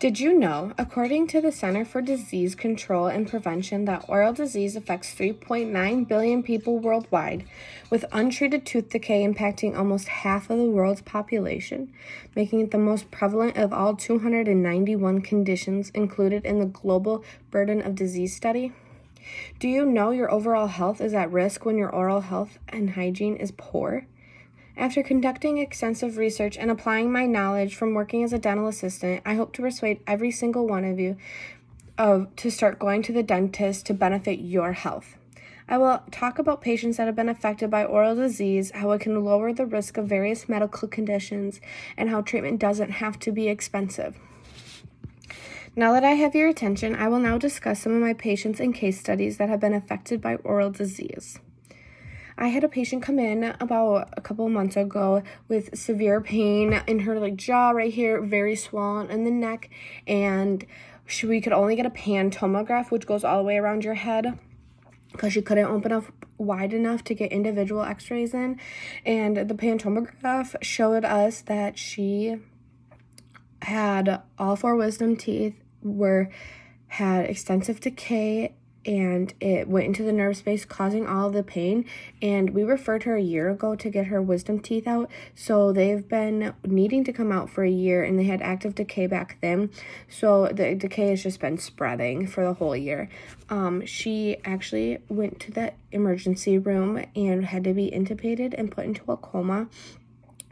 Did you know, according to the Center for Disease Control and Prevention, that oral disease affects 3.9 billion people worldwide, with untreated tooth decay impacting almost half of the world's population, making it the most prevalent of all 291 conditions included in the Global Burden of Disease study? Do you know your overall health is at risk when your oral health and hygiene is poor? After conducting extensive research and applying my knowledge from working as a dental assistant, I hope to persuade every single one of you to start going to the dentist to benefit your health. I will talk about patients that have been affected by oral disease, how it can lower the risk of various medical conditions, and how treatment doesn't have to be expensive. Now that I have your attention, I will now discuss some of my patients and case studies that have been affected by oral disease. I had a patient come in about a couple of months ago with severe pain in her jaw right here, very swollen in the neck, and we could only get a pan-tomograph, which goes all the way around your head, because she couldn't open up wide enough to get individual x-rays in. And the pan-tomograph showed us that she had all 4 wisdom teeth had extensive decay, and it went into the nerve space, causing all the pain. And we referred her a year ago to get her wisdom teeth out, so they've been needing to come out for a year, and they had active decay back then, so the decay has just been spreading for the whole year. She actually went to the emergency room and had to be intubated and put into a coma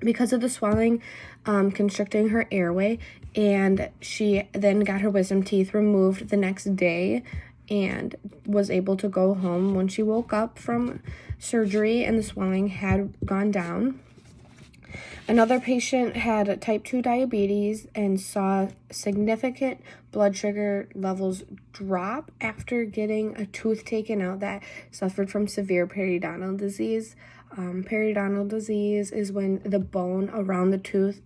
because of the swelling constricting her airway, and she then got her wisdom teeth removed the next day and was able to go home when she woke up from surgery and the swelling had gone down. Another patient had type 2 diabetes and saw significant blood sugar levels drop after getting a tooth taken out that suffered from severe periodontal disease. Periodontal disease is when the bone around the tooth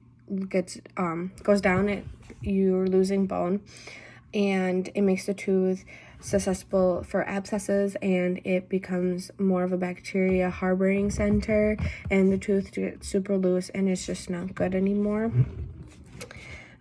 goes down, you're losing bone, and it makes the tooth susceptible for abscesses, and it becomes more of a bacteria harboring center, and the tooth gets super loose, and it's just not good anymore.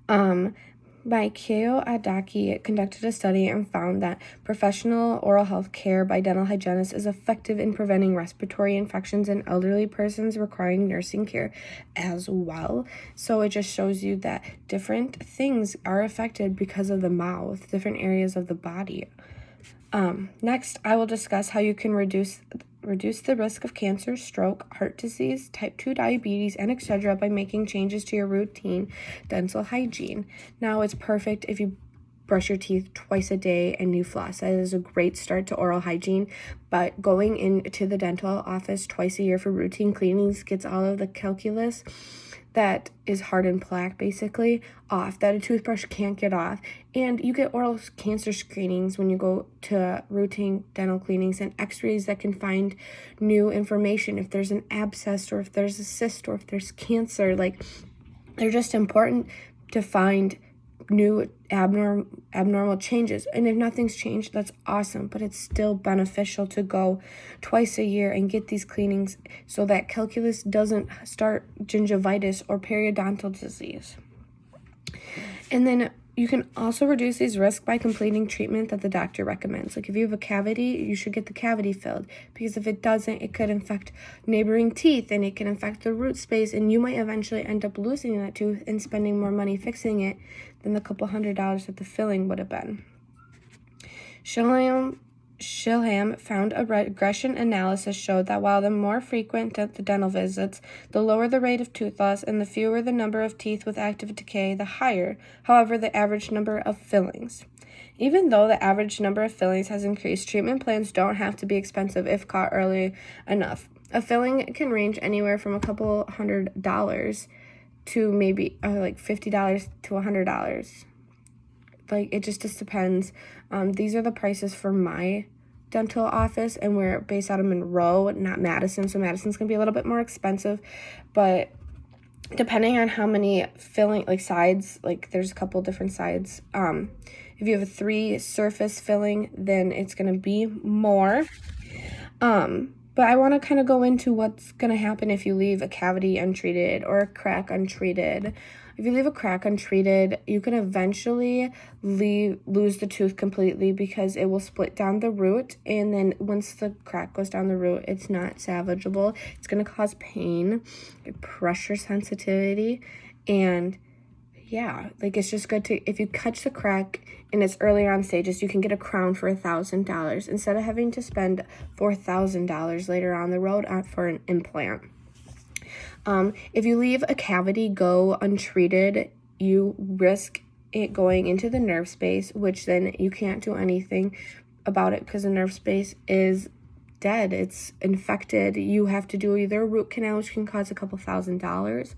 Keio Adaki conducted a study and found that professional oral health care by dental hygienists is effective in preventing respiratory infections in elderly persons requiring nursing care as well. So it just shows you that different things are affected because of the mouth, different areas of the body. Next, I will discuss how you can reduce the risk of cancer, stroke, heart disease, type 2 diabetes, and etc. by making changes to your routine dental hygiene. Now, it's perfect if you brush your teeth twice a day and you floss. That is a great start to oral hygiene, but going into the dental office twice a year for routine cleanings gets all of the calculus that is hardened plaque basically off that a toothbrush can't get off. And you get oral cancer screenings when you go to routine dental cleanings and x-rays that can find new information if there's an abscess or if there's a cyst or if there's cancer. They're just important to find new abnormal changes, and if nothing's changed, that's awesome, but it's still beneficial to go twice a year and get these cleanings so that calculus doesn't start gingivitis or periodontal disease. And then you can also reduce these risks by completing treatment that the doctor recommends. If you have a cavity, you should get the cavity filled, because if it doesn't, it could infect neighboring teeth and it can infect the root space, and you might eventually end up losing that tooth and spending more money fixing it than the couple $100 that the filling would have been. Shilham found a regression analysis showed that while the more frequent the dental visits, the lower the rate of tooth loss, and the fewer the number of teeth with active decay, the higher, however, the average number of fillings. Even though the average number of fillings has increased, treatment plans don't have to be expensive if caught early enough. A filling can range anywhere from a couple $100 to maybe $50 to $100. It just depends. These are the prices for my dental office, and we're based out of Monroe, not Madison, so Madison's gonna be a little bit more expensive, but depending on how many filling sides, there's a couple different sides. If you have a 3 surface filling, then it's gonna be more. But I want to kind of go into what's going to happen if you leave a cavity untreated or a crack untreated. If you leave a crack untreated, you can eventually lose the tooth completely because it will split down the root, and then once the crack goes down the root, it's not salvageable. It's going to cause pain, pressure sensitivity, and yeah, like it's just good to, if you catch the crack in its earlier on stages, you can get a crown for $1,000 instead of having to spend $4,000 later on the road for an implant. If you leave a cavity go untreated, you risk it going into the nerve space, which then you can't do anything about it because the nerve space is dead. It's infected. You have to do either a root canal, which can cost a couple $1,000s,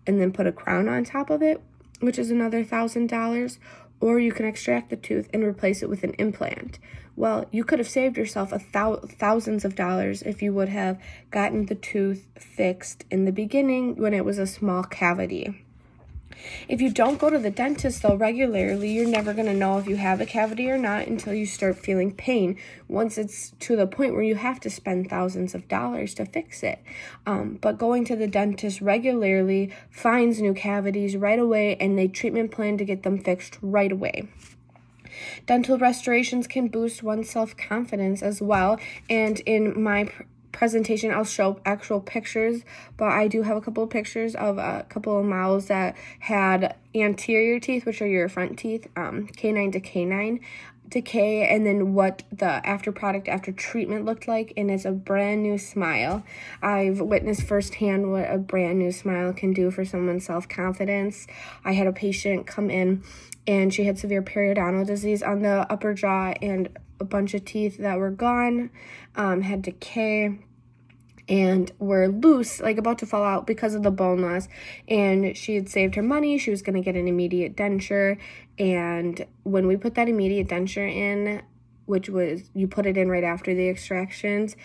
and then put a crown on top of it, which is another $1,000, or you can extract the tooth and replace it with an implant. Well, you could have saved yourself thousands of dollars if you would have gotten the tooth fixed in the beginning when it was a small cavity. If you don't go to the dentist, though, regularly, you're never going to know if you have a cavity or not until you start feeling pain. Once it's to the point where you have to spend thousands of dollars to fix it. But going to the dentist regularly finds new cavities right away, and they treatment plan to get them fixed right away. Dental restorations can boost one's self-confidence as well, and in my presentation I'll show actual pictures, but I do have a couple of pictures of a couple of mouths that had anterior teeth, which are your front teeth, canine to canine decay, and then what the after product after treatment looked like, and it's a brand new smile. I've witnessed firsthand what a brand new smile can do for someone's self-confidence. I had a patient come in and she had severe periodontal disease on the upper jaw and a bunch of teeth that were gone, had decay, and were loose, like about to fall out because of the bone loss. And she had saved her money. She was going to get an immediate denture. And when we put that immediate denture in, which was, you put it in right after the extractions,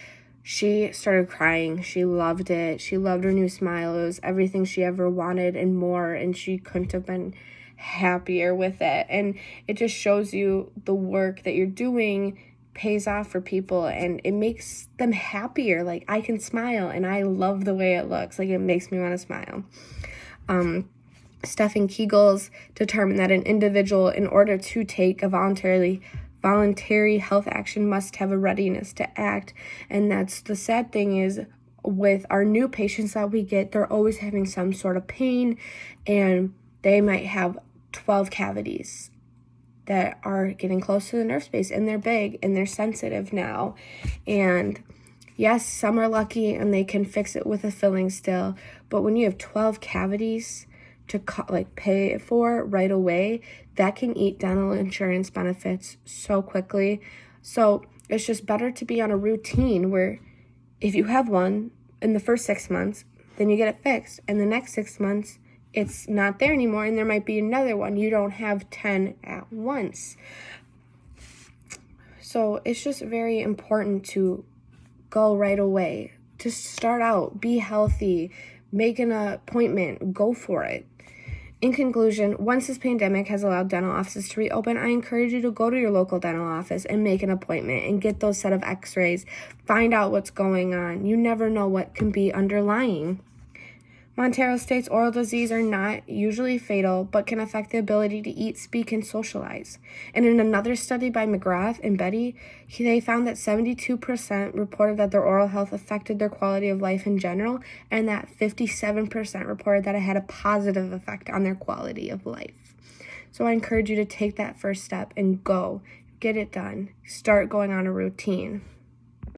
she started crying. She loved it. She loved her new smile. It was everything she ever wanted and more. And she couldn't have been happier with it. And it just shows you the work that you're doing pays off for people, and it makes them happier. Like, I can smile and I love the way it looks. Like, it makes me want to smile. Stephen Kegels determined that an individual, in order to take a voluntary health action, must have a readiness to act. And that's the sad thing is, with our new patients that we get, they're always having some sort of pain, and they might have 12 cavities that are getting close to the nerve space, and they're big and they're sensitive now. And yes, some are lucky and they can fix it with a filling still, but when you have 12 cavities to pay for right away, that can eat dental insurance benefits so quickly. So it's just better to be on a routine where if you have one in the first 6 months, then you get it fixed, and the next 6 months it's not there anymore, and there might be another one. You don't have 10 at once. So it's just very important to go right away. To start out, be healthy, make an appointment, go for it. In conclusion, once this pandemic has allowed dental offices to reopen, I encourage you to go to your local dental office and make an appointment and get those set of x-rays. Find out what's going on. You never know what can be underlying. Montero states oral disease are not usually fatal, but can affect the ability to eat, speak, and socialize. And in another study by McGrath and Betty, they found that 72% reported that their oral health affected their quality of life in general, and that 57% reported that it had a positive effect on their quality of life. So I encourage you to take that first step and go. Get it done. Start going on a routine.